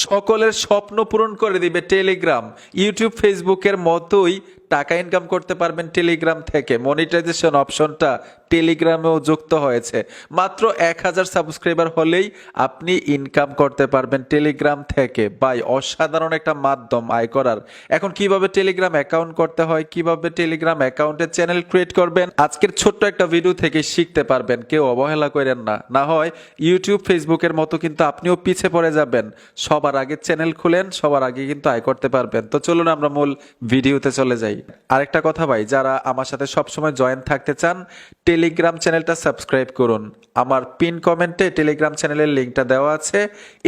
সকলের স্বপ্ন পূরণ করে দিবে টেলিগ্রাম। ইউটিউব ফেসবুকের মতোই টাকা ইনকাম করতে পারবেন টেলিগ্রাম থেকে। মনিটাইজেশন অপশনটা টেলিগ্রামেও যুক্ত হয়েছে। মাত্র 1000 সাবস্ক্রাইবার হলেই আপনি ইনকাম করতে পারবেন টেলিগ্রাম থেকে। ভাই অসাধারণ একটা মাধ্যম আয় করার। এখন কিভাবে টেলিগ্রাম অ্যাকাউন্ট করতে হয়, কিভাবে টেলিগ্রাম অ্যাকাউন্টে চ্যানেল ক্রিয়েট করবেন, আজকের ছোট্ট একটা ভিডিও থেকে শিখতে পারবেন। কেউ অবহেলা করেন না, না হয় ইউটিউব ফেসবুকের মতো কিন্তু আপনিও পিছে পড়ে যাবেন। সবার আগে চ্যানেল খুলেন, সবার আগে কিন্তু আয় করতে পারবেন। তো চলুন আমরা মূল ভিডিওতে চলে যাই। আরেকটা কথা ভাই, যারা আমার সাথে সবসময় জয়েন থাকতে চান টেলিগ্রাম চ্যানেলটা সাবস্ক্রাইব করুন। আমার পিন কমেন্টে টেলিগ্রাম চ্যানেলের লিঙ্কটা দেওয়া আছে,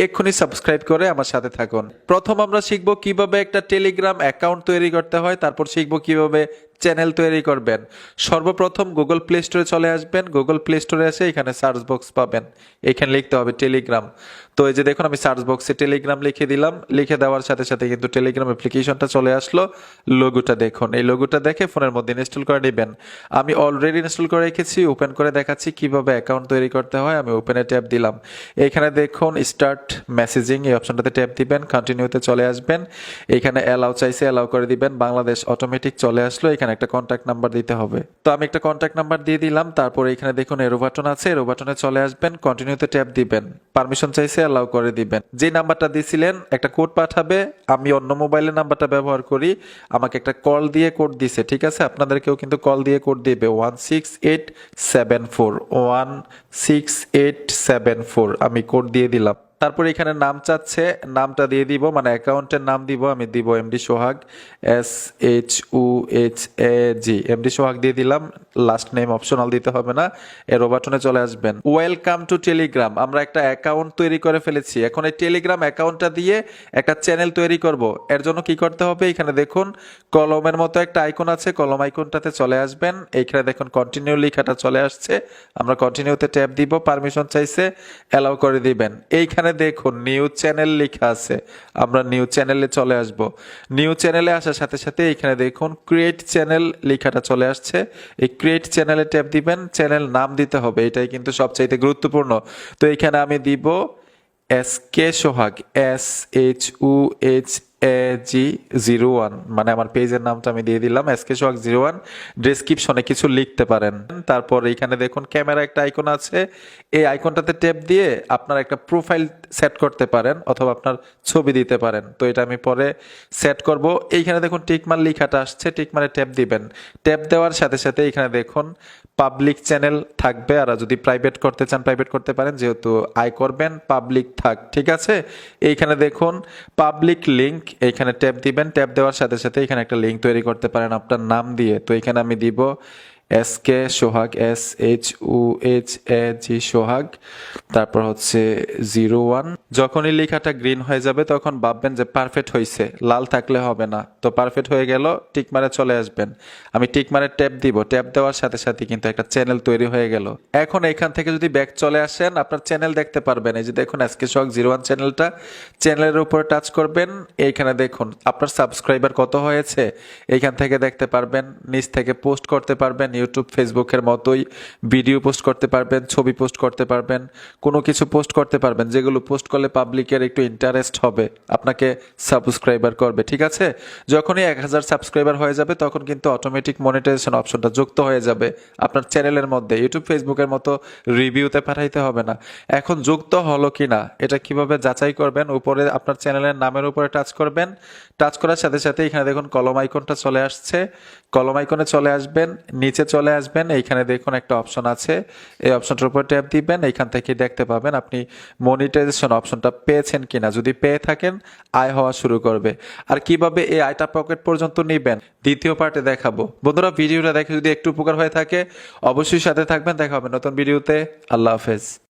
এক্ষুনি সাবস্ক্রাইব করে আমার সাথে থাকুন। প্রথম আমরা শিখবো কিভাবে একটা টেলিগ্রাম অ্যাকাউন্ট তৈরি করতে হয়, তারপর শিখবো কিভাবে চ্যানেল তৈরি করবেন। সর্বপ্রথম গুগল প্লে স্টোরে চলে আসবেন। গুগল প্লে স্টোরে এসে এখানে সার্চ বক্স পাবেন, এখানে লিখতে হবে টেলিগ্রাম। তো এই যে দেখুন আমি সার্চ বক্সে টেলিগ্রাম লিখে দিলাম। লিখে দেওয়ার সাথে সাথে কিন্তু টেলিগ্রাম অ্যাপ্লিকেশনটা চলে আসলো। লোগোটা দেখুন, এই লোগোটা দেখে ফোনের মধ্যে ইনস্টল করে নেবেন। আমি অলরেডি ইনস্টল করে রেখেছি, ওপেন করে দেখাচ্ছি কিভাবে অ্যাকাউন্ট তৈরি করতে হয়। আমি ওপেনে ট্যাপ দিলাম। এখানে দেখুন স্টার্ট মেসেজিং, এই অপশনটাতে ট্যাপ দিবেন, কন্টিনিউতে চলে আসবেন। এখানে অ্যালাউ চাইছে, অ্যালাউ করে দিবেন। বাংলাদেশ অটোমেটিক চলে আসলো। এখানে একটা কন্ট্যাক্ট নাম্বার দিতে হবে, তো আমি একটা কন্ট্যাক্ট নাম্বার দিয়ে দিলাম। তারপর এখানে দেখুন এরো বাটন আছে, এরো বাটনে চলে আসবেন, কন্টিনিউতে ট্যাপ দিবেন। পারমিশন চাইছে, অ্যালাউ করে দিবেন। যে নাম্বারটা দিছিলেন একটা কোড পাঠাবে, আমি অন্য মোবাইলের নাম্বারটা ব্যবহার করি, আমাকে একটা কল দিয়ে কোড দিছে, ঠিক আছে? আপনাদেরকেও কিন্তু কল দিয়ে কোড দিবে 16874 16874। আমি কোড দিয়ে দিলাম। তারপর এখানে নাম চাচ্ছে, নামটা দিয়ে দিব, মানে অ্যাকাউন্টের নাম দিব। আমি দিব এমডি সোহাগ, SHUHAG, এমডি সোহাগ দিয়ে দিলাম। লাস্ট নেম অপশনাল দিতে হবে না। এর বাটনে চলে আসবেন। Welcome to Telegram. আমরা একটা অ্যাকাউন্ট তৈরি করে ফেলেছি, এখন এই টেলিগ্রাম অ্যাকাউন্টটা দিয়ে একটা চ্যানেল তৈরি করব। এর জন্য কি করতে হবে, এখানে দেখুন কলমের মতো একটা আইকন আছে, কলম আইকনটাতে চলে আসবেন। এইখানে দেখুন কন্টিনিউ লেখাটা চলে আসছে, আমরা কন্টিনিউতে ট্যাপ দিব। পারমিশন চাইছে, অ্যালাউ করে দিবেন। এইখানে দেখুন নিউ চ্যানেল লেখা আছে, আমরা নিউ চ্যানেলে চলে আসব। নিউ চ্যানেলে আসার সাথে সাথে এখানে দেখুন ক্রিয়েট চ্যানেল লেখাটা চলে আসছে, এই ক্রিয়েট চ্যানেলে ট্যাপ দিবেন। চ্যানেল নাম দিতে হবে, এটাই কিন্তু সবচাইতে গুরুত্বপূর্ণ। তো এখানে আমি দিব SK সোহাগ, SHUHAG01, মানে আমার পেজের নামটা আমি দিয়ে দিলাম SK সোহাগ 01। ডেসক্রিপশনে কিছু লিখতে পারেন। তারপর এখানে দেখুন ক্যামেরা একটা আইকন আছে, এই আইকনটাতে ট্যাপ দিয়ে আপনার একটা প্রোফাইল সেট করতে পারেন, অথবা আপনার ছবি দিতে পারেন। তো এটা আমি পরে সেট করব। এইখানে দেখুন টিকমার লেখাটা আসছে, টিকমারে ট্যাপ দিবেন। ট্যাপ দেওয়ার সাথে সাথে এখানে দেখুন পাবলিক চ্যানেল থাকবে, আর যদি প্রাইভেট করতে চান প্রাইভেট করতে পারেন, যেহেতু আয় করবেন পাবলিক থাক, ঠিক আছে? এইখানে দেখুন পাবলিক লিংক, এইখানে ট্যাপ দিবেন। ট্যাপ দেওয়ার সাথে সাথে এখানে একটা লিংক তৈরি করতে পারেন আপনার নাম দিয়ে। তো এখানে আমি দিব SK সোহাগ, SHUHAG সোহাগ, তারপর হচ্ছে 01। যখনই লেখাটা গ্রিন হয়ে যাবে তখন ভাববেন যে পারফেক্ট হয়েছে, লাল থাকলে হবে না। তো পারফেক্ট হয়ে গেল, টিকমারে চলে আসবেন। আমি টিকমারে ট্যাপ দিব। ট্যাপ দেওয়ার সাথে সাথে কিন্তু একটা চ্যানেল তৈরি হয়ে গেল। এখন এখান থেকে যদি ব্যাক চলে আসেন, আপনার চ্যানেল দেখতে পারবেন। এই যে দেখুন SK সোহাগ 01 চ্যানেলটা, চ্যানেলের উপরে টাচ করবেন। এইখানে দেখুন আপনার সাবস্ক্রাইবার কত হয়েছে, এইখান থেকে দেখতে পারবেন। নিচ থেকে পোস্ট করতে পারবেন, ইউটিউব ফেসবুকের মতোই ভিডিও পোস্ট করতে পারবেন, ছবি পোস্ট করতে পারবেন, কোনো কিছু পোস্ট করতে পারবেন, যেগুলো পোস্ট করলে পাবলিকের একটু ইন্টারেস্ট হবে, আপনাকে সাবস্ক্রাইবার করবে, ঠিক আছে? যখনই 1000 সাবস্ক্রাইবার হয়ে যাবে তখন কিন্তু অটোমেটিক মনিটাইজেশন অপশনটা যুক্ত হয়ে যাবে আপনার চ্যানেলের মধ্যে। ইউটিউব ফেসবুকের মতো রিভিউতে পাঠাইতে হবে না। এখন যুক্ত হলো কিনা এটা কিভাবে যাচাই করবেন, উপরে আপনার চ্যানেলের নামের উপরে টাচ করবেন। টাচ করার সাথে সাথে এখানে দেখুন কলম আইকনটা চলে আসছে, কলম আইকনে চলে আসবেন, নিচে চলে আসবেন। এইখানে দেখুন একটা অপশন আছে, এই অপশনটার উপর ট্যাপ দিবেন। এইখান থেকে দেখতে পাবেন আপনি মনিটাইজেশন অপশনটা পেয়েছেন কিনা। যদি পেয়ে থাকেন আয় হওয়া শুরু করবে। আর কিভাবে এই আয়টা পকেট পর্যন্ত নেবেন দ্বিতীয় পার্টে দেখাবো। বন্ধুরা ভিডিওটা দেখে যদি একটু উপকার হয়ে থাকে অবশ্যই সাথে থাকবেন। দেখা হবে নতুন ভিডিওতে। আল্লাহ হাফেজ।